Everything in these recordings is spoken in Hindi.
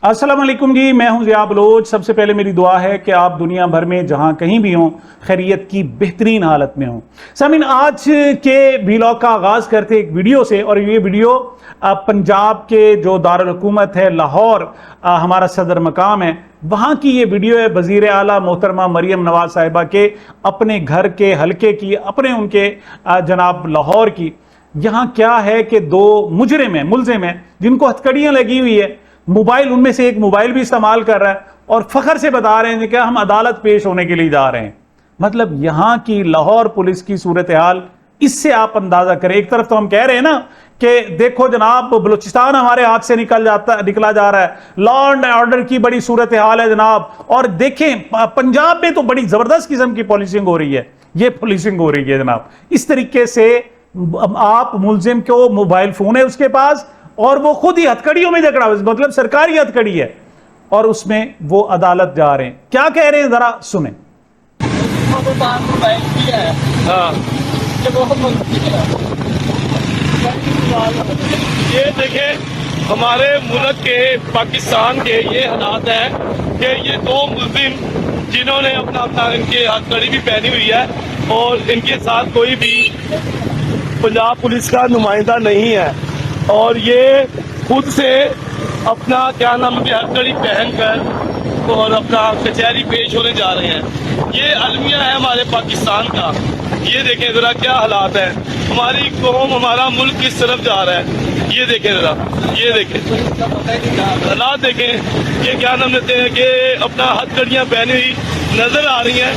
अस्सलाम वालेकुम जी, मैं हूं ज़िया बलोच। सबसे पहले मेरी दुआ है कि आप दुनिया भर में जहां कहीं भी हों खैरियत की बेहतरीन हालत में हों। सामीन, आज के व्लॉग का आगाज़ करते एक वीडियो से, और ये वीडियो पंजाब के जो दारुल हुकूमत है लाहौर, हमारा सदर मकाम है, वहाँ की ये वीडियो है वज़ीर आला मोहतरमा मरियम नवाज साहिबा के अपने घर के हलके की, अपने उनके जनाब लाहौर की। यहाँ क्या है कि दो मुलजिम हैं जिनको हथकड़ियाँ लगी हुई है, मोबाइल, उनमें से एक मोबाइल भी इस्तेमाल कर रहा है और फखर से बता रहे हैं कि हम अदालत पेश होने के लिए जा रहे हैं। मतलब यहाँ की लाहौर पुलिस की सूरत हाल, इससे आप अंदाजा करें। एक तरफ तो हम कह रहे हैं ना कि देखो जनाब, बलूचिस्तान हमारे हाथ से निकला जा रहा है, लॉ एंड ऑर्डर की बड़ी सूरत हाल है जनाब, और देखें पंजाब में तो बड़ी जबरदस्त किस्म की पुलिसिंग हो रही है, ये पुलिसिंग हो रही है जनाब। इस तरीके से आप मुलजिम को मोबाइल फोन है उसके पास और वो खुद ही हथकड़ियों में झगड़ा, मतलब सरकारी हथकड़ी है, और उसमें वो अदालत जा रहे हैं। क्या कह रहे हैं जरा सुने। ये देखें हमारे मुल्क के, पाकिस्तान के ये हालात है कि ये दो मुस्लिम जिन्होंने अपना इनके हथकड़ी भी पहनी हुई है और इनके साथ कोई भी पंजाब पुलिस का नुमाइंदा नहीं है, और ये खुद से अपना क्या नाम है हथकड़ी पहनकर और अपना कचहरी पेश होने जा रहे हैं। ये अलमिया है हमारे पाकिस्तान का। ये देखें जरा क्या हालात है, हमारी कौम, हमारा मुल्क किस तरफ जा रहा है। ये देखें जरा, ये देखें हालात देखें। ये क्या नाम लेते हैं कि अपना हथकड़ियाँ पहनी हुई नजर आ रही हैं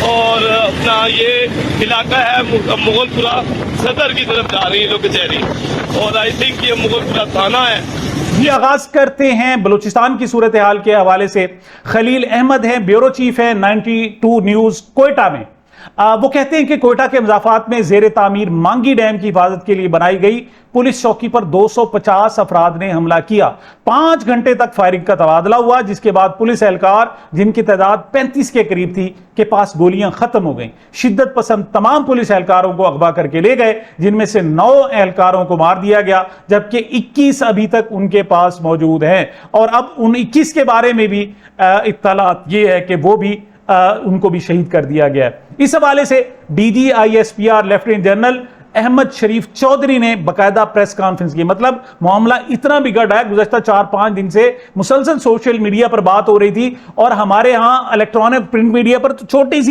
और अपना ये इलाका है मुगलपुरा सदर की तरफ जा रही है लोग कचहरी, और आई थिंक ये मुगलपुरा थाना है। ये आगाज करते हैं बलूचिस्तान की सूरत हाल के हवाले से। खलील अहमद हैं, ब्यूरो चीफ है 92 न्यूज कोयटा में। वो कहते हैं कि कोयटा के मजाफात में जेर तामीर मांगी डैम की हिफाजत के लिए बनाई गई पुलिस चौकी पर 250 अफराद ने हमला किया। 5 घंटे तक फायरिंग का तबादला हुआ, जिसके बाद पुलिस एहलकार, जिनकी तादाद 35 के करीब थी, के पास गोलियां खत्म हो गईं। शिद्दत पसंद तमाम पुलिस एहलकारों को अगवा करके ले गए, जिनमें से 9 एहलकारों को मार दिया गया, जबकि 21 अभी तक उनके पास मौजूद हैं। और अब उन 21 के बारे में भी इत्तलात ये है कि वो भी उनको भी शहीद कर दिया गया है। इस हवाले से DGISPR लेफ्टिनेंट जनरल अहमद शरीफ चौधरी ने बाकायदा प्रेस कॉन्फ्रेंस की। मतलब मामला इतना बिगड़ा है, गुज़श्ता 4-5 दिन से मुसलसल सोशल मीडिया पर बात हो रही थी, और हमारे यहाँ इलेक्ट्रॉनिक प्रिंट मीडिया पर तो छोटी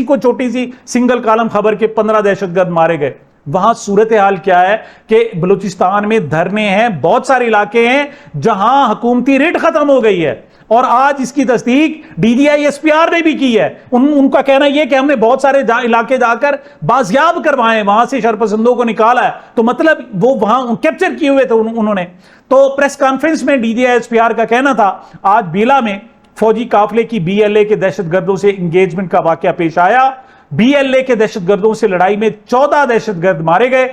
सी सिंगल कॉलम खबर के 15 दहशतगर्द मारे गए। वहां सूरत हाल क्या है कि बलूचिस्तान में धरने हैं, बहुत सारे इलाके हैं जहां हुकूमती रेट खत्म हो गई है, और आज इसकी तस्दीक DGISPR ने भी की है। उनका कहना यह कि हमने बहुत सारे इलाके जाकर बाजियाब करवाए, वहां से शरपसंदों को निकाला है, तो मतलब वो वहां कैप्चर किए हुए थे उन्होंने। तो प्रेस कॉन्फ्रेंस में DGISPR का कहना था, आज बीला में फौजी काफिले की BLA के दहशतगर्दों से इंगेजमेंट का वाकया पेश आया। BLA के दहशतगर्दों से लड़ाई में 14 दहशतगर्द मारे गए।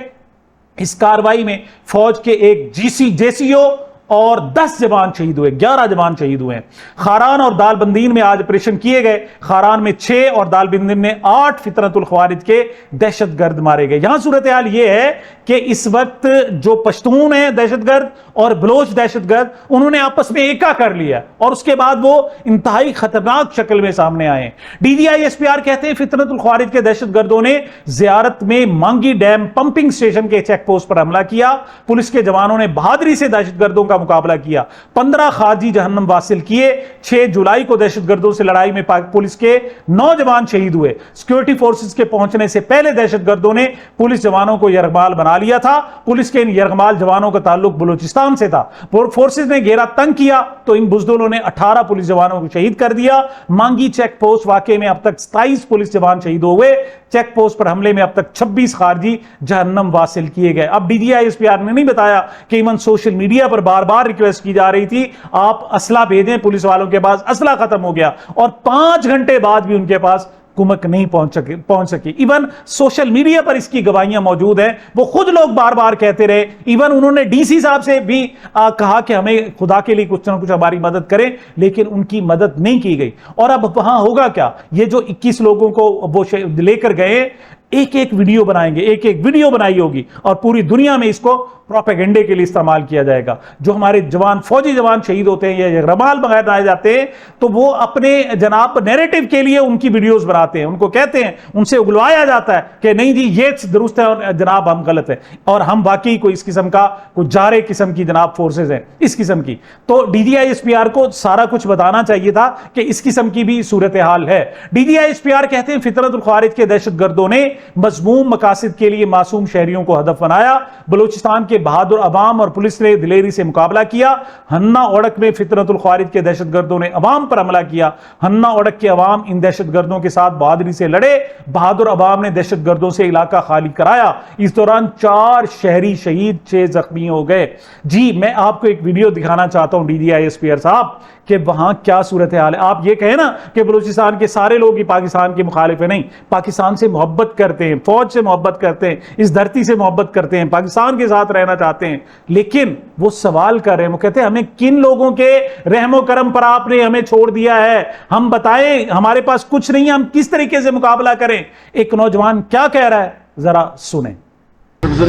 इस कार्रवाई में फौज के एक JCO और 10 जवान शहीद हुए, 11 जवान शहीद हुए। खारान और दालबंदीन में आज ऑपरेशन किए गए। खारान में 6 और दालबंदीन में 8 फितरतुल ख्वारिज के दहशतगर्द मारे गए। यहां सूरत हाल यह है कि इस वक्त जो पश्तून है दहशतगर्द और बलोच दहशतगर्द, उन्होंने आपस में एका कर लिया, और उसके बाद वो इंतहाई खतरनाक शक्ल में सामने आए। DGISPR कहते हैं फितरतुल ख्वारिज के दहशतगर्दों ने जियारत में मांगी डैम पंपिंग स्टेशन के चेक पोस्ट पर हमला किया। पुलिस के जवानों ने बहादुरी से दहशतगर्दों का मुकाबला किया, 15 खारजी जहन्नम वासिल किए। 6 जुलाई को दहशतगर्दों से लड़ाई में पुलिस के 9 जवान शहीद हुए। सिक्योरिटी फोर्सेस के पहुंचने से पहले दहशतगर्दों ने पुलिस जवानों को यरगमाल बना लिया था। पुलिस के इन यरगमाल जवानों का ताल्लुक बलूचिस्तान से था। फोर्सेस ने घेरा तंग किया तो इन बुजदुलों ने 18 पुलिस जवानों को शहीद कर दिया। मांगी चेक पोस्ट वाकये में अब तक 27 पुलिस जवान शहीद हो गए। चेक पोस्ट पर हमले में अब तक 26 खारजी जहन्नम वासिल किए गए। अब DGISPR ने नहीं बताया कि इवन सोशल मीडिया पर बार बार रिक्वेस्ट की जा रही थी, आप असला भेजें, पुलिस वालों के पास असला खत्म हो गया, और 5 घंटे बाद भी उनके पास कुमक नहीं पहुंच सकी। इवन सोशल मीडिया पर इसकी गवाहियां मौजूद हैं, वो खुद लोग बार बार कहते रहे। इवन उन्होंने DC साहब से भी कहा कि हमें खुदा के लिए कुछ ना कुछ हमारी मदद करें, लेकिन उनकी मदद नहीं की गई। और अब वहां होगा क्या? ये जो 21 लोगों को वो लेकर गए, एक एक वीडियो बनाएंगे, एक एक वीडियो बनाई होगी और पूरी दुनिया में इसको प्रोपेगेंडे के लिए इस्तेमाल किया जाएगा। जो हमारे जवान, फौजी जवान शहीद होते हैं या रमाल बनाए जाते हैं, तो वो अपने जनाब नैरेटिव के लिए उनकी वीडियोस बनाते हैं, उनको कहते हैं, उनसे उगलवाया जाता है कि नहीं जी ये दुरुस्त है और जनाब हम गलत है, और हम वाकई कोई इस किस्म का कुछ जारे किस्म की जनाब फोर्सेज हैं इस किस्म की। तो DGI-SPR को सारा कुछ बताना चाहिए था कि इस किस्म की भी सूरत हाल है। DGI-SPR कहते हैं फितरतुल खारिज के दहशतगर्दों ने मजमूम मकासद के लिए मासूम शहरियों को हदफ बनाया। बलूचिस्तान के बहादुर अवाम और पुलिस ने दिलेरी से मुकाबला किया। हन्ना ओड़क में फितरतुल खारिज के दहशतगर्दों ने अवाम पर हमला किया। हन्ना ओड़क के अवाम इन दहशतगर्दों के साथ बहादुरी से लड़े। बहादुर अवाम ने दहशतगर्दों से इलाका खाली कराया। इस दौरान 4 शहरी शहीद, 6 जख्मी हो गए। जी मैं आपको एक वीडियो दिखाना चाहता हूं DGI-SPR साहब कि वहां क्या सूरत हाल है। आप ये कहें ना कि बलूचिस्तान के सारे लोग ही पाकिस्तान के मुखालिफ है, नहीं, पाकिस्तान से मोहब्बत करते हैं, फौज से मोहब्बत करते हैं, इस धरती से मोहब्बत करते हैं, पाकिस्तान के साथ रहना चाहते हैं, लेकिन वो सवाल कर रहे हैं, वो कहते हैं हमें किन लोगों के रहमो करम पर आपने हमें छोड़ दिया है, हम बताएं, हमारे पास कुछ नहीं है, हम किस तरीके से मुकाबला करें। एक नौजवान क्या कह रहा है जरा सुने।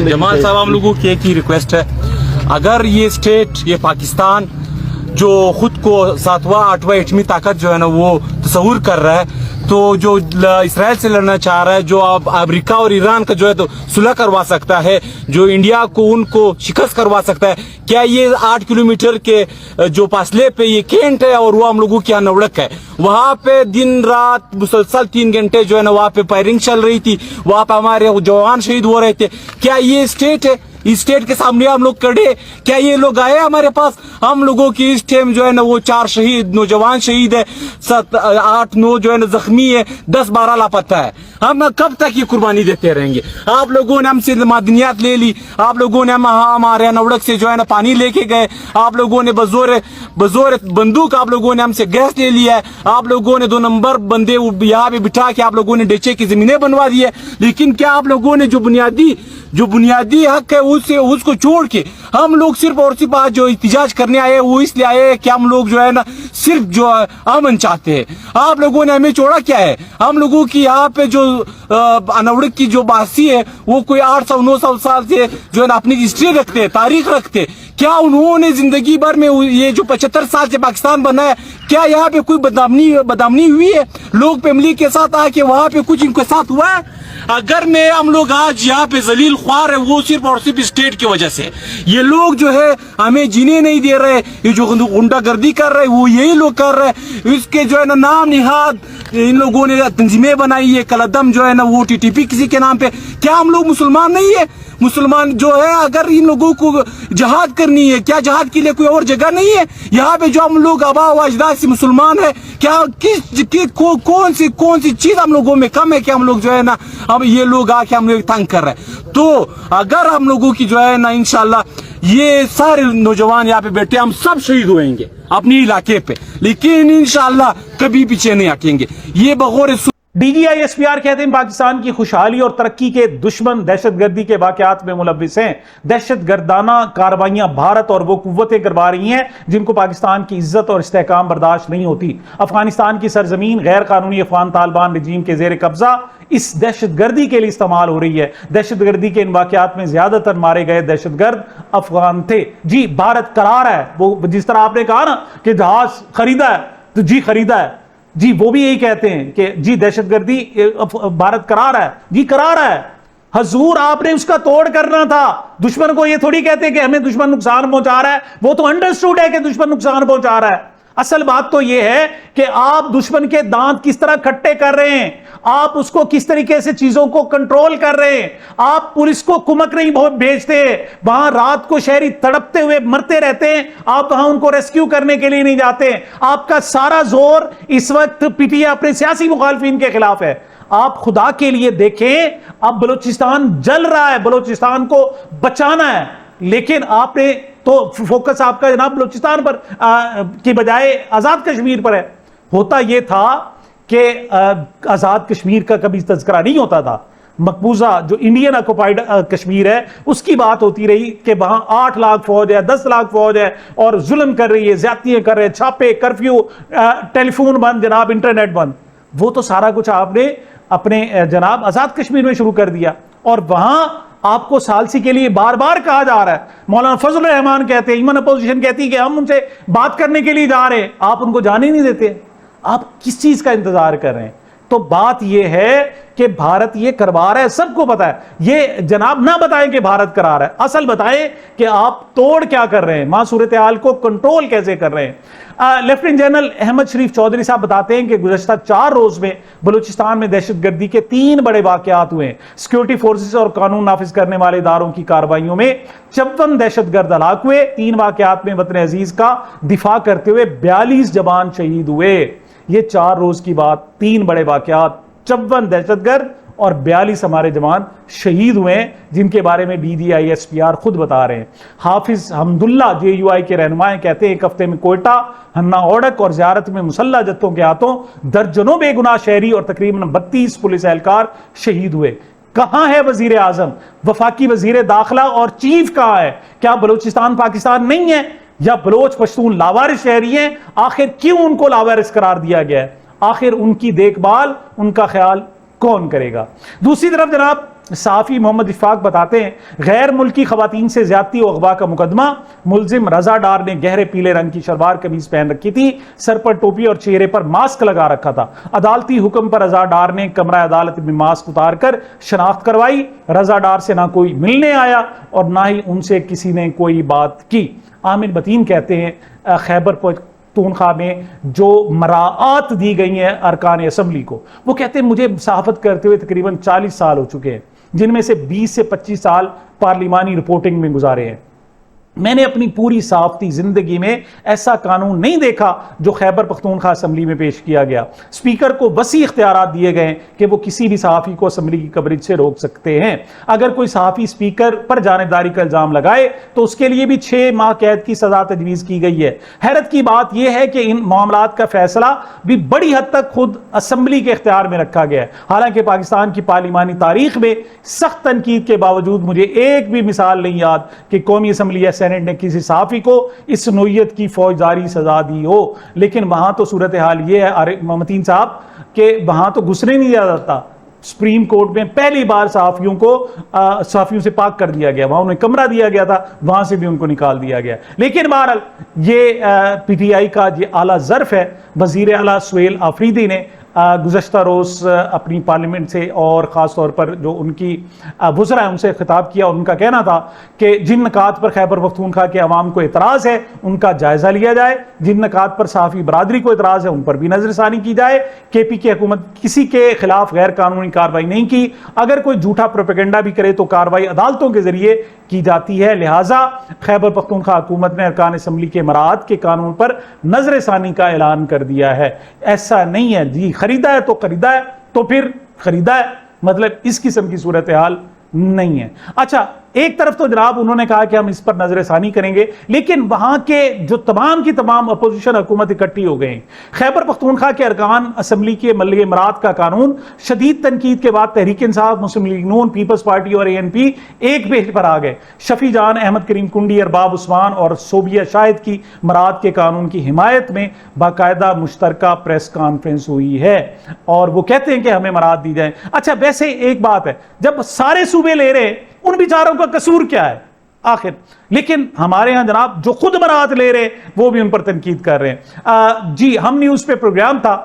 जमाल साहब, हम लोगों की एक ही रिक्वेस्ट है, अगर ये स्टेट, ये पाकिस्तान जो खुद को 7वां 8वां एटमी ताकत जो है ना वो तस्वूर कर रहा है, तो जो इसराइल से लड़ना चाह रहा है, जो अब अमेरिका और ईरान का जो है तो सुलह करवा सकता है, जो इंडिया को उनको शिकस्त करवा सकता है, क्या ये 8 किलोमीटर के जो फासले पे ये कैंट है और वो हम लोगों के यहाँ नवड़क है, वहां पे दिन रात मुसलसल 3 घंटे जो है ना वहां पे फायरिंग चल रही थी, वहां पे हमारे जवान शहीद हो रहे थे। क्या ये स्टेट है? इस स्टेट के सामने हम लोग खड़े, क्या ये लोग आए हमारे पास? हम लोगों की इस टाइम जो है ना वो 4 शहीद, नौजवान शहीद है, 7 8 9 जो है ना जख्मी है, 10 12 लापता है। हम कब तक ये कुर्बानी देते रहेंगे? आप लोगों ने हमसे मादनियात ले ली, आप लोगों ने हमारे नवड़क से जो है ना पानी लेके गए, आप लोगों ने बजोर बंदूक आप लोगों ने हमसे गैस ले लिया है, आप लोगों ने 2 नंबर बंदे यहाँ पे बिठा के आप लोगों ने डेचे की जमीनें बनवा दी है। लेकिन क्या आप लोगों ने जो बुनियादी हक है उसको छोड़ के हम लोग सिर्फ और सिर्फ आज जो इhtजाज करने आए वो इसलिए आए कि हम लोग जो है ना सिर्फ जो अमन चाहते हैं। आप लोगों ने हमें छोड़ा क्या है? हम लोगों की यहाँ पे जो अनवड़क की जो बासी है वो कोई 800-900 साल से जो है ना अपनी हिस्ट्री रखते हैं, तारीख रखते हैं। क्या उन्होंने जिंदगी भर में ये जो 75 साल से पाकिस्तान बना है, क्या यहाँ पे कोई बदनामी हुई है? लोग फैमिली के साथ आके वहां पे कुछ इनके साथ हुआ है? अगर मैं हम लोग आज यहाँ पे जलील ख्वार है वो सिर्फ और सिर्फ स्टेट की वजह से। ये लोग जो है हमें जीने नहीं दे रहे, ये जो गुंडागर्दी कर रहे वो यही लोग कर रहे हैं। इसके जो है ना नाम निहाद इन लोगों ने तंजीमें बनाई है, कलदम जो है ना वो TTP किसी के नाम पे। क्या हम लोग मुसलमान नहीं है? मुसलमान जो है अगर इन लोगों को जहाद करनी है, क्या जहाद के लिए कोई और जगह नहीं है? यहाँ पे जो हम लोग आबा व अजदाद से मुसलमान है, क्या कौन सी चीज हम लोगों में कम है कि हम लोग जो है ना हम ये लोग आके हम लोग तंग कर रहे हैं? तो अगर हम लोगों की जो है ना इंशाल्लाह ये सारे नौजवान यहाँ पे बैठे, हम सब शहीद होंगे अपने इलाके पे, लेकिन इंशाल्लाह कभी पीछे नहीं हटेंगे। ये बगौर DGI-SPR कहते हैं पाकिस्तान की खुशहाली और तरक्की के दुश्मन दहशतगर्दी के वाकयात में मुलव्विस हैं। दहशतगर्दाना कार्रवाइयां भारत और वो कुव्वतें करवा रही हैं जिनको पाकिस्तान की इज्जत और इस्तेहकाम बर्दाश्त नहीं होती। अफगानिस्तान की सरजमीन गैर कानूनी अफगान तालिबान रजीम के जेर कब्जा इस दहशतगर्दी के लिए इस्तेमाल हो रही है। दहशतगर्दी के इन वाकयात में ज्यादातर मारे गए दहशतगर्द अफगान थे। जी भारत करार है, वो जिस तरह आपने कहा ना कि जहाज खरीदा है, तो जी खरीदा है, जी वो भी यही कहते हैं कि जी दहशतगर्दी भारत करा रहा है, जी करा रहा है। हजूर आपने उसका तोड़ करना था। दुश्मन को ये थोड़ी कहते कि हमें दुश्मन नुकसान पहुंचा रहा है, वो तो अंडरस्टूड है कि दुश्मन नुकसान पहुंचा रहा है। असल बात तो यह है कि आप दुश्मन के दांत किस तरह खट्टे कर रहे हैं, आप उसको किस तरीके से चीजों को कंट्रोल कर रहे हैं। आप पुलिस को कुमक नहीं भेजते, वहां रात को शहरी तड़पते हुए मरते रहते हैं, आप वहां उनको रेस्क्यू करने के लिए नहीं जाते। आपका सारा जोर इस वक्त पीटीए अपने सियासी मुखालफिन के खिलाफ है। आप खुदा के लिए देखें, अब बलूचिस्तान जल रहा है, बलूचिस्तान को बचाना है, लेकिन आपने तो फोकस आपका जनाब बलूचिस्तान पर की बजाय आजाद कश्मीर पर है। होता यह था कि आजाद कश्मीर का कभी तज़किरा नहीं होता था। मकबूजा जो इंडियन ऑक्युपाइड कश्मीर है उसकी बात होती रही कि वहां 8 लाख फौज है, 10 लाख फौज है और जुल्म कर रही है, ज्यादतियां कर रहे हैं, छापे, कर्फ्यू, टेलीफोन बंद, जनाब इंटरनेट बंद। वो तो सारा कुछ आपने अपने जनाब आज़ाद कश्मीर में शुरू कर दिया, और वहां आपको सालसी के लिए बार बार कहा जा रहा है। मौलाना फजल रहमान कहते हैं, ईमन अपोजिशन कहती है कि हम उनसे बात करने के लिए जा रहे हैं, आप उनको जाने नहीं देते। आप किस चीज का इंतजार कर रहे हैं? तो बात यह है कि भारत ये करवा रहा है, सबको पता है। ये जनाब ना बताएं कि भारत करा रहा है, असल बताएं कि आप तोड़ क्या कर रहे हैं, वहां सूरत हाल को कंट्रोल कैसे कर रहे हैं। लेफ्टिनेंट जनरल अहमद शरीफ चौधरी साहब बताते हैं कि गुज़श्ता 4 रोज में बलूचिस्तान में दहशतगर्दी के 3 बड़े वाकयात हुए हैं। सिक्योरिटी फोर्सेस और कानून नाफिज करने वाले इदारों की कार्रवाइयों में 54 दहशतगर्द हलाक हुए। 3 वाकयात में वतन अजीज का दिफा करते हुए 42 जवान शहीद हुए। ये 4 रोज की बात, 3 बड़े वाकयात, 54 दहशतगर्द और 42 हमारे जवान शहीद हुए हैं, जिनके बारे में DGISPR खुद बता रहे हैं। हाफिज हमदुल्ला JUI के रहनुमाएं कहते हैं, एक हफ्ते में कोयटा, हन्ना ओडक और ज़ियारत में मुसल्ला जत्थों के हाथों दर्जनों बेगुनाह शहरी और तकरीबन 32 पुलिस एहलकार शहीद हुए। कहां है वजीर आजम, वफाकी वजीर दाखिला और चीफ कहां है? क्या बलूचिस्तान पाकिस्तान नहीं है, या बलोच पश्तून लावारिस शहरी हैं? आखिर क्यों उनको लावारिस करार दिया गया है? आखिर उनकी देखभाल, उनका ख्याल कौन करेगा? दूसरी तरफ जनाब सहाफ़ी मोहम्मद इशफाक बताते हैं, गैर मुल्की खवातीन से ज्यादती और अगवा का मुकदमा। मुलजिम रजा डार ने गहरे पीले रंग की शलवार कमीज पहन रखी थी, सर पर टोपी और चेहरे पर मास्क लगा रखा था। अदालती हुक्म पर रजा डार ने कमरा अदालत में मास्क उतार कर शनाख्त करवाई। रजा डार से ना कोई मिलने आया और ना ही उनसे किसी ने कोई बात की। आमिर बतीन कहते हैं, खैबर पख्तूनख्वा में जो मराआत दी गई है अरकान असम्बली को, वो कहते हैं मुझे सहाफत करते हुए तकरीबन 40 साल हो चुके हैं, जिनमें से 20 से 25 साल पार्लिमानी रिपोर्टिंग में गुजारे हैं। मैंने अपनी पूरी सहाफती जिंदगी में ऐसा कानून नहीं देखा जो खैबर पख्तूनख्वा असम्बली में पेश किया गया। स्पीकर को वसी इख्तियारात दिए गए कि वो किसी भी सहाफ़ी को असम्बली की कवरेज से रोक सकते हैं। अगर कोई सहाफ़ी स्पीकर पर जानिबदारी का इल्जाम लगाए तो उसके लिए भी 6 माह कैद की सजा तजवीज़ की गई है। हैरत की बात यह है कि इन मामलात का फैसला भी बड़ी हद तक खुद असम्बली के इख्तियार में रखा गया है। हालांकि पाकिस्तान की पार्लिमानी तारीख में सख्त तनकीद के बावजूद मुझे एक भी मिसाल नहीं याद कि कौमी असम्बली सेनेट ने किसी सहाफी को इस नोयत की फौजदारी सजा दी हो। लेकिन वहां तो सूरत हाल ये है मतीन साहब कि वहां तो घुसने नहीं दिया जाता। सुप्रीम कोर्ट में पहली बार सहाफियों से पाक कर दिया गया, वहां उन्हें कमरा दिया गया था, वहां से भी उनको निकाल दिया गया। लेकिन बहरहाल ये PTI का ये आला ज़र्फ है। वजीर आला सुहेल आफरीदी ने गुज़श्ता रोज़ अपनी पार्लियामेंट से और ख़ास तौर पर जो उनकी वज़रा है उनसे खिताब किया। उनका कहना था कि जिन नकात पर खैबर पख्तूनख्वा के अवाम को एतराज़ है उनका जायज़ा लिया जाए, जिन नकात पर सहाफ़ी बरादरी को एतराज़ है उन पर भी नज़रसानी की जाए। KP की हुकूमत किसी के खिलाफ गैर कानूनी कार्रवाई नहीं की, अगर कोई झूठा प्रोपेगेंडा भी करे तो कार्रवाई अदालतों के जरिए की जाती है। लिहाजा खैबर पख्तूनख्वा हुकूमत ने अरकान असम्बली के मराअत के कानून पर नज़रसानी का ऐलान कर दिया है। ऐसा नहीं है जी, खरीदा है तो खरीदा है, तो फिर खरीदा है, मतलब इस किस्म की सूरत हाल नहीं है। अच्छा, एक तरफ तो जनाब उन्होंने कहा कि हम इस पर नजरसानी करेंगे, लेकिन वहां के जो तमाम की तमाम अपोजिशन हुकूमत इकट्ठी हो गई। खैबर पख्तूनख्वा के अरकान असम्बली के मल्लिक इमरात का कानून शदीद तनकीद के बाद तहरीक इंसाफ, मुस्लिम लीग नून, पीपल्स पार्टी और ANP एक पेज पर आ गए। शफी जान, अहमद करीम कुंडी, अरबाब उस्मान और सोबिया शाहिद की मरात के कानून की हिमायत में बाकायदा मुश्तरका प्रेस कॉन्फ्रेंस हुई है और वो कहते हैं कि हमें मरात दी जाए। अच्छा, वैसे एक बात है, जब सारे सूबे ले रहे उन बेचारों का कसूर क्या है आखिर? लेकिन हमारे यहां जनाब जो खुद बरात ले रहे वो भी उन पर तनकीद कर रहे हैं। जी, हम न्यूज पे प्रोग्राम था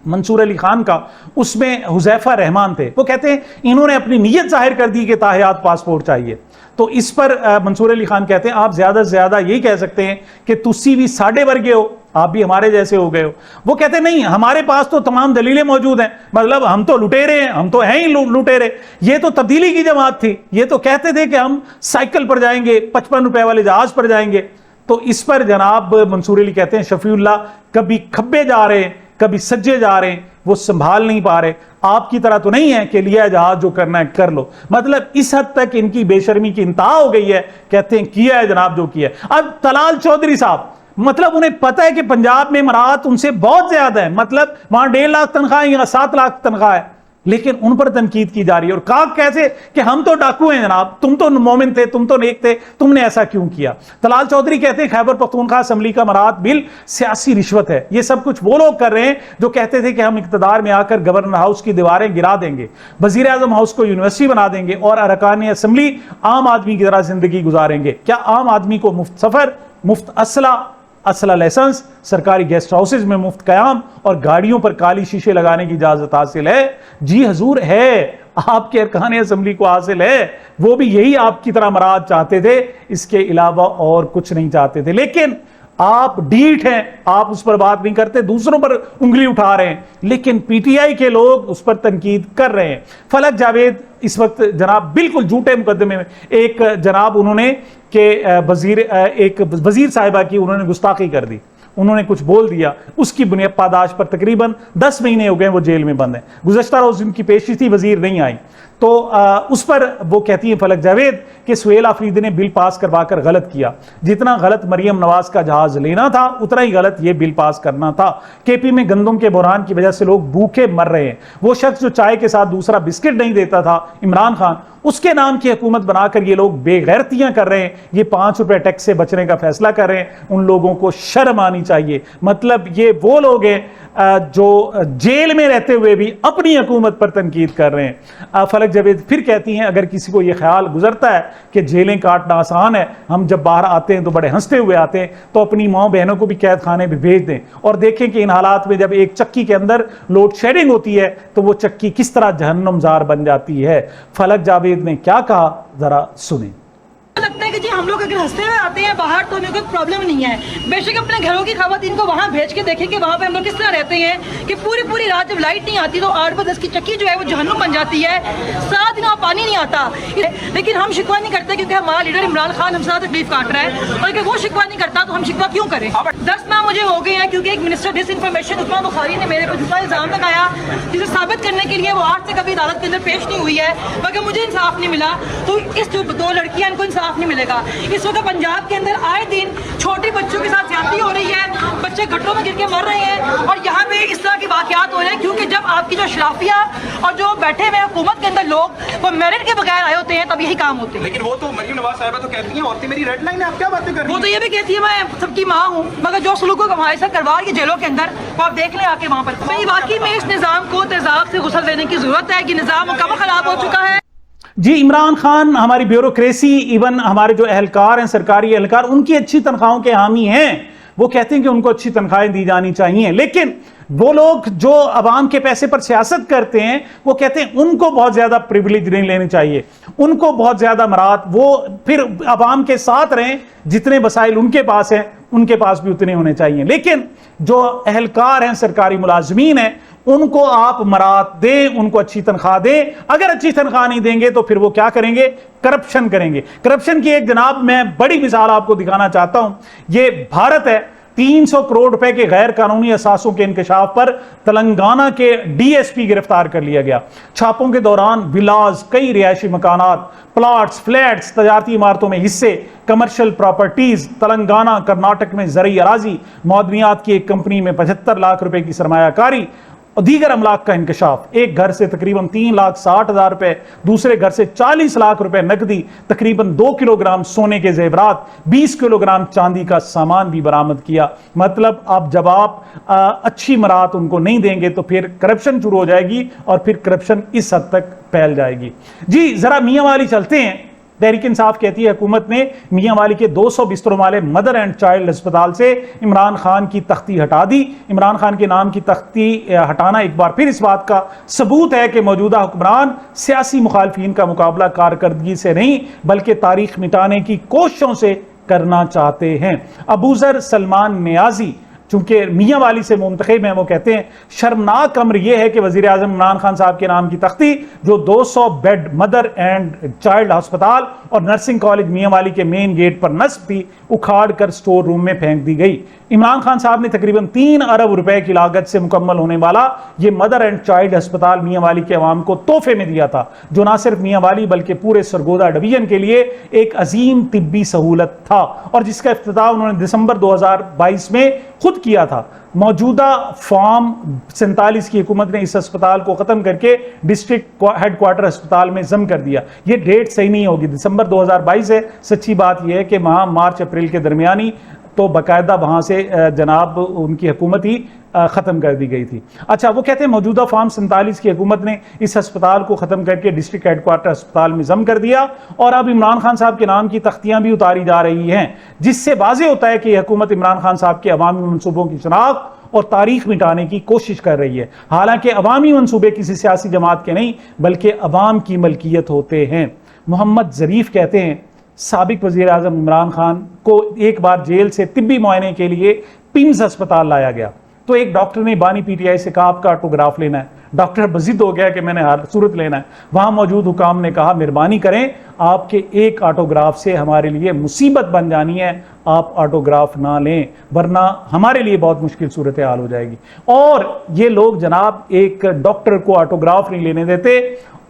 मंसूर अली खान का, उसमें हुजैफा रहमान थे। वो कहते हैं इन्होंने अपनी नीयत जाहिर कर दी कि ताहियात पासपोर्ट चाहिए। तो इस पर मंसूर अली खान कहते हैं आप ज्यादा से ज्यादा यही कह सकते हैं कि तुसी भी साढ़े वर्गे हो, आप भी हमारे जैसे हो गए हो। वो कहते नहीं, हमारे पास तो तमाम दलीलें मौजूद हैं, मतलब हम तो लुटेरे हैं, हम तो हैं ही लुटेरे। ये तो तब्दीली की जमात थी, ये तो कहते थे कि हम साइकिल पर जाएंगे, 55 रुपए वाले जहाज पर जाएंगे। तो इस पर जनाब मंसूर अली कहते हैं शफीउल्लाह कभी खब्बे जा रहे हैं, कभी सज्जे जा रहे हैं, वो संभाल नहीं पा रहे। आपकी तरह तो नहीं है कि लिया जहाज जो करना है कर लो। मतलब इस हद तक इनकी बेशर्मी की इंतहा हो गई है। कहते हैं किया है जनाब जो किया है। अब तलाल चौधरी साहब, मतलब उन्हें पता है कि पंजाब में मरात उनसे बहुत ज्यादा है, मतलब वहां 1.5 लाख तनख्वाह है, यहाँ 7 लाख तनख्वाह है। लेकिन उन पर तनकीद की जा रही है। और कहा कैसे कि हम तो डाकू हैं जनाब, तुम तो मोमिन थे, तुम तो नेक थे, तुमने ऐसा क्यों किया। तलाल चौधरी कहते हैं खैबर पख्तूनख्वा असेंबली का मराद बिल सियासी रिश्वत है। ये सब कुछ वो लोग कर रहे हैं जो कहते थे कि हम इक्तदार में आकर गवर्नर हाउस की दीवारें गिरा देंगे, वजीर आजम हाउस को यूनिवर्सिटी बना देंगे और अरकान असेंबली आम आदमी की तरह जिंदगी गुजारेंगे। क्या आम आदमी को मुफ्त सफर, मुफ्त असला लाइसेंस, सरकारी गेस्ट हाउसेज में मुफ्त कयाम और गाड़ियों पर काली शीशे लगाने की इजाजत हासिल है? जी हजूर है, आपके अरकान असेंबली को हासिल है। वो भी यही आपकी तरह मराद चाहते थे, इसके अलावा और कुछ नहीं चाहते थे। लेकिन आप ढीठ हैं, आप उस पर बात नहीं करते, दूसरों पर उंगली उठा रहे हैं। लेकिन पीटीआई के लोग उस पर तनकीद कर रहे हैं। फलक जावेद इस वक्त जनाब बिल्कुल झूठे मुकदमे में, एक जनाब उन्होंने के एक वजीर साहिबा की उन्होंने गुस्ताखी कर दी, उन्होंने कुछ बोल दिया, उसकी बुनियाद पादाश पर तकरीबन 10 महीने हो गए वो जेल में बंद है। गुज़श्ता रोज उनकी पेशी थी, वजीर नहीं आई, तो उस पर वो कहती है फलक जावेद कि सुहेल आफरीदी ने बिल पास करवाकर गलत किया। जितना गलत मरियम नवाज का जहाज लेना था उतना ही गलत ये बिल पास करना था। केपी में गंदम के बहरान की वजह से लोग भूखे मर रहे हैं। वो शख्स जो चाय के साथ दूसरा बिस्किट नहीं देता था, इमरान खान, उसके नाम की हुकूमत बनाकर ये लोग बेगैरतियां कर रहे हैं। ये 5 रुपए टैक्स से बचने का फैसला कर रहे हैं। उन लोगों को शर्म आनी चाहिए। मतलब ये वो लोग हैं जो जेल में रहते हुए भी अपनी हुकूमत पर तनकीद कर रहे हैं। फलक जावेद फिर कहती हैं अगर किसी को यह ख्याल गुजरता है कि जेलें काटना आसान है, हम जब बाहर आते हैं तो बड़े हंसते हुए आते हैं, तो अपनी माँ बहनों को भी कैद खाने में भेज दें और देखें कि इन हालात में जब एक चक्की के अंदर लोड शेडिंग होती है तो वो चक्की किस तरह जहन्नमजार बन जाती है। फलक जावेद ने क्या कहा, जरा सुने। लगता है कि जी हम लोग अगर हंसते हुए आते हैं बाहर तो हमें कोई प्रॉब्लम नहीं है। बेशक अपने घरों की खवातीन को वहाँ भेज के देखें कि वहाँ पे हम लोग किस तरह रहते हैं कि पूरी रात जब लाइट नहीं आती तो 8 बजे 10 की चक्की जो है वो जहन्नुम बन जाती है, 7 दिन पानी नहीं आता। लेकिन हम शिकवा नहीं करते क्योंकि हमारा लीडर इमरान खान हमसे ज़्यादा तकलीफ काट रहा है, और अगर वो शिकवा नहीं करता तो हम शिकवा क्यों करें। 10 माह मुझे हो गए हैं क्योंकि एक minister disinformation Usman Bukhari ने मेरे पर झूठा इल्जाम लगाया, जिसे साबित करने के लिए वो आज से कभी अदालत के अंदर पेश नहीं हुई है, मगर मुझे इंसाफ नहीं मिला। तो इस जो 2 लड़कियां इनको इंसाफ नहीं मिलेगा। इस वक्त पंजाब के अंदर आए दिन छोटे बच्चों के साथ ज्यादती हो रही है, बच्चे गड्ढों में गिर के मर रहे हैं और यहाँ पे इस तरह के वाकयात हो रहे हैं क्योंकि जब आपकी जो शराफिया और जो बैठे हुए हुकूमत के अंदर लोग वो मेरिट के बगैर आए होते हैं तब यही काम होते हैं। लेकिन वो तो मरियम नवाज साहिबा तो कहती हैं औरतें मेरी रेड लाइन है, आप क्या बातें कर रही हैं? वो तो ये भी कहती है मैं सबकी माँ हूँ, मगर जो सलूक हमारे साथ करवा रही है जेलों के अंदर वो आप देख लें आके वहाँ पर। भाई वाकई में इस निज़ाम को तेजाब से गुस्ल देने की जरूरत है कि निज़ाम कब खराब हो चुका है। जी, इमरान खान हमारी ब्यूरोक्रेसी, इवन हमारे जो एहलकार हैं, सरकारी एहलकार, उनकी अच्छी तनख्वाहों के हामी हैं। वो कहते हैं कि उनको अच्छी तनख्वाहें दी जानी चाहिए, लेकिन वो लोग जो अवाम के पैसे पर सियासत करते हैं वो कहते हैं उनको बहुत ज्यादा प्रिविलेज नहीं लेने चाहिए, उनको बहुत ज्यादा मरात, वो फिर अवाम के साथ रहें, जितने वसाइल उनके पास हैं उनके पास भी उतने होने चाहिए। लेकिन जो एहलकार हैं, सरकारी मुलाजमीन हैं, उनको आप मरात दें, उनको अच्छी तनख्वाह दें। अगर अच्छी तनख्वाह नहीं देंगे तो फिर वो क्या करेंगे, करप्शन करेंगे। करप्शन की एक जनाब मैं बड़ी मिसाल आपको दिखाना चाहता हूं। ये भारत है, 300 करोड़ रुपए के गैर कानूनी असासों के इंकशाफ पर तेलंगाना के डीएसपी गिरफ्तार कर लिया गया। छापों के दौरान विलाज, कई रिहायशी मकानात, प्लॉट्स, फ्लैट्स, तजारती इमारतों में हिस्से, कमर्शियल प्रॉपर्टीज, तेलंगाना कर्नाटक में ज़रूरी अराजी, मौदनियात की एक कंपनी में 75 लाख रुपए की सरमायाकारी और दीगर अमलाक का इंकशाफ। एक घर से तकरीबन 3,60,000 रुपए, दूसरे घर से 40 लाख रुपए नकदी, तकरीबन 2 किलोग्राम सोने के जेवरात, 20 किलोग्राम चांदी का सामान भी बरामद किया। मतलब अब जब आप अच्छी मरात उनको नहीं देंगे तो फिर करप्शन शुरू हो जाएगी और फिर करप्शन इस हद तक फैल जाएगी। जी, जरा मियां वाली चलते हैं। तहरीक इंसाफ कहती है हुकूमत ने मियां वाली के 200 बिस्तरों वाले मदर एंड चाइल्ड अस्पताल से इमरान खान की तख्ती हटा दी। इमरान खान के नाम की तख्ती हटाना एक बार फिर इस बात का सबूत है कि मौजूदा हुक्मरान सियासी मुखालफिन का मुकाबला कारकर्दगी से नहीं बल्कि तारीख मिटाने की कोशिशों से करना चाहते हैं। अबूजर सलमान नियाजी चूंकि मियां वाली से मुंतखब हैं, वो कहते हैं शर्मनाक अम्र यह है कि वजीर आजम इमरान खान साहब के नाम की तख्ती जो 200 बेड मदर एंड चाइल्ड अस्पताल और नर्सिंग कॉलेज मियां वाली के मेन गेट पर नस्ब थी, उखाड़ कर स्टोर रूम में फेंक दी गई। इमरान खान साहब ने तकरीबन 3 अरब रुपए की लागत से मुकम्मल होने वाला ये मदर एंड चाइल्ड अस्पताल मियां वाली के अवाम को तोहफे में दिया था, जो ना सिर्फ मियां वाली बल्कि पूरे सरगोदा डिवीजन के लिए एक अजीम तिब्बी सहूलत था और जिसका इफ्तिताह उन्होंने दिसंबर 2022 में खुद किया था। मौजूदा फॉर्म 47 की हुकूमत ने इस अस्पताल को खत्म करके डिस्ट्रिक्ट हेडक्वार्टर अस्पताल में जम कर दिया। ये डेट सही नहीं होगी, दिसंबर 2022 है। सच्ची बात यह है कि वहां मार्च अप्रैल के दरमियानी तो बाकायदा वहां से जनाब उनकी हुकूमत ही ख़त्म कर दी गई थी। अच्छा, वो कहते हैं मौजूदा फॉर्म 47 की हुकूमत ने इस अस्पताल को ख़त्म करके डिस्ट्रिक्ट हेडक्वार्टर अस्पताल में जम कर दिया और अब इमरान खान साहब के नाम की तख्तियां भी उतारी जा रही हैं, जिससे वाज़ेह होता है कि हुकूमत इमरान खान साहब के अवामी मनसूबों की शनाख्त और तारीख मिटाने की कोशिश कर रही है। हालांकि अवामी मनसूबे किसी सियासी जमात के नहीं बल्कि अवाम की मलकियत होते हैं। मोहम्मद ज़रीफ कहते हैं साबिक वज़ीर आज़म इमरान खान को एक बार जेल से तिब्बी मुआयने के लिए पिम्स अस्पताल लाया गया तो एक डॉक्टर ने बानी पीटीआई से कहा आपका ऑटोग्राफ लेना है। डॉक्टर बजिद हो गया कि मैंने हर सूरत लेना है। वहां मौजूद हुकाम ने कहा मेहरबानी करें, आपके एक ऑटोग्राफ से हमारे लिए मुसीबत बन जानी है, आप ऑटोग्राफ ना लें वरना हमारे लिए बहुत मुश्किल सूरत हाल हो जाएगी। और ये लोग जनाब एक डॉक्टर को ऑटोग्राफ नहीं लेने देते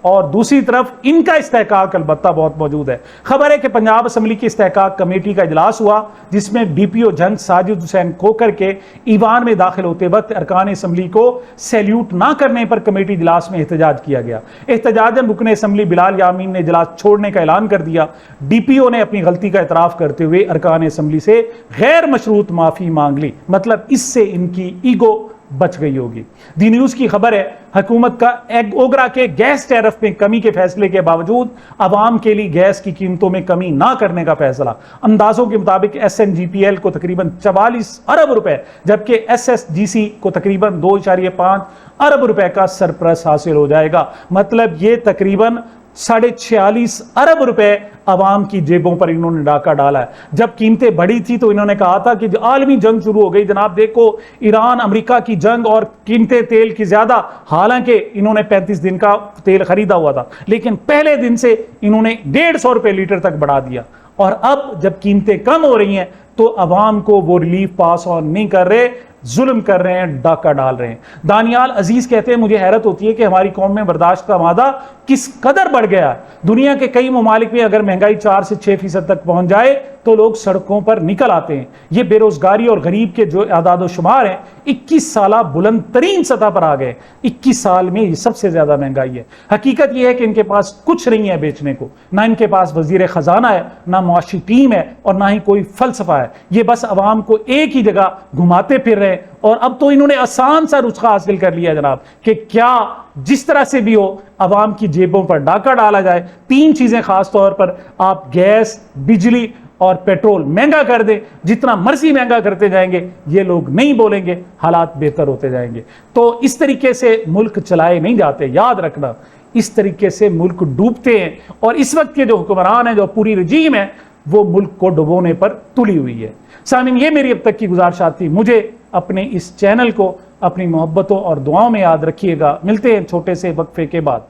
और दूसरी तरफ इनका इस्तेहकाक अलबत्ता बहुत मौजूद है। खबर है कि पंजाब असम्बली की इस्तेहकाक कमेटी का इजलास हुआ जिसमें डीपीओ जंग साजिद हुसैन खोकर के ईवान में दाखिल होते वक्त अरकान असम्बली को सैल्यूट ना करने पर कमेटी इजलास में एहतजाज किया गया। एहतजाजन रुकन असम्बली बिलाल यामीन ने इजलास छोड़ने का ऐलान कर दिया। डीपीओ ने अपनी गलती का एतराफ़ करते हुए अरकान असम्बली से गैर मशरूत माफ़ी मांग ली, मतलब इससे इनकी ईगो बच गई होगी। दी न्यूज़ की खबर है हुकूमत का ओगरा के गैस टैरिफ में कमी के फैसले के बावजूद आवाम के लिए गैस की कीमतों में कमी ना करने का फैसला। अंदाजों के मुताबिक SNGPL को तकरीबन 44 अरब रुपए जबकि SSGC को तकरीबन 2.5 अरब रुपए का सरप्लस हासिल हो जाएगा। मतलब ये तकरीबन 46.5 अरब रुपए अवाम की जेबों पर इन्होंने डाका डाला है। जब कीमतें बढ़ी थी तो इन्होंने कहा था कि आलमी जंग शुरू हो गई जनाब, देखो ईरान अमेरिका की जंग और कीमतें तेल की ज्यादा। हालांकि इन्होंने 35 दिन का तेल खरीदा हुआ था लेकिन पहले दिन से इन्होंने 150 रुपए लीटर तक बढ़ा दिया और अब जब कीमतें कम हो रही हैं तो अवाम को वो रिलीफ पास ऑन नहीं कर रहे, जुल्म कर रहे हैं, डाका डाल रहे हैं। दानियाल अजीज कहते हैं मुझे हैरत होती है कि हमारी कौम में बर्दाश्त का मादा किस कदर बढ़ गया है। दुनिया के कई ममालिक में अगर महंगाई 4 से 6% तक पहुंच जाए तो लोग सड़कों पर निकल आते हैं। ये बेरोजगारी और गरीब के जो आदाद शुमार हैं 21 साल बुलंद तरीन सतह पर आ गए। 21 साल में ये सबसे ज्यादा महंगाई है। हकीकत यह है कि इनके पास कुछ नहीं है बेचने को, ना इनके पास वजीर खजाना है, ना मुआशी टीम है और ना ही कोई फलसफा है। ये बस अवाम को एक ही जगह घुमाते फिर रहे हैं और अब तो इन्होंने आसान सा नुस्खा हासिल कर लिया जनाब कि क्या जिस तरह से भी हो अवाम की जेबों पर डाका डाला जाए। 3 चीजें खास तौर पर आप गैस, बिजली और पेट्रोल महंगा कर दें। जितना मर्जी महंगा करते जाएंगे ये लोग नहीं बोलेंगे, हालात बेहतर होते जाएंगे। तो इस तरीके से मुल्क चलाए नहीं जाते, याद रखना, इस तरीके से मुल्क डूबते हैं। और इस वक्त के जो हुक्मरान है, जो पूरी रजीम है, वो मुल्क को डुबोने पर तुली हुई है। सामीन, ये मेरी अब तक की गुजारिशात थी। मुझे अपने इस चैनल को अपनी मोहब्बतों और दुआओं में याद रखिएगा। मिलते हैं छोटे से वक्फे के बाद।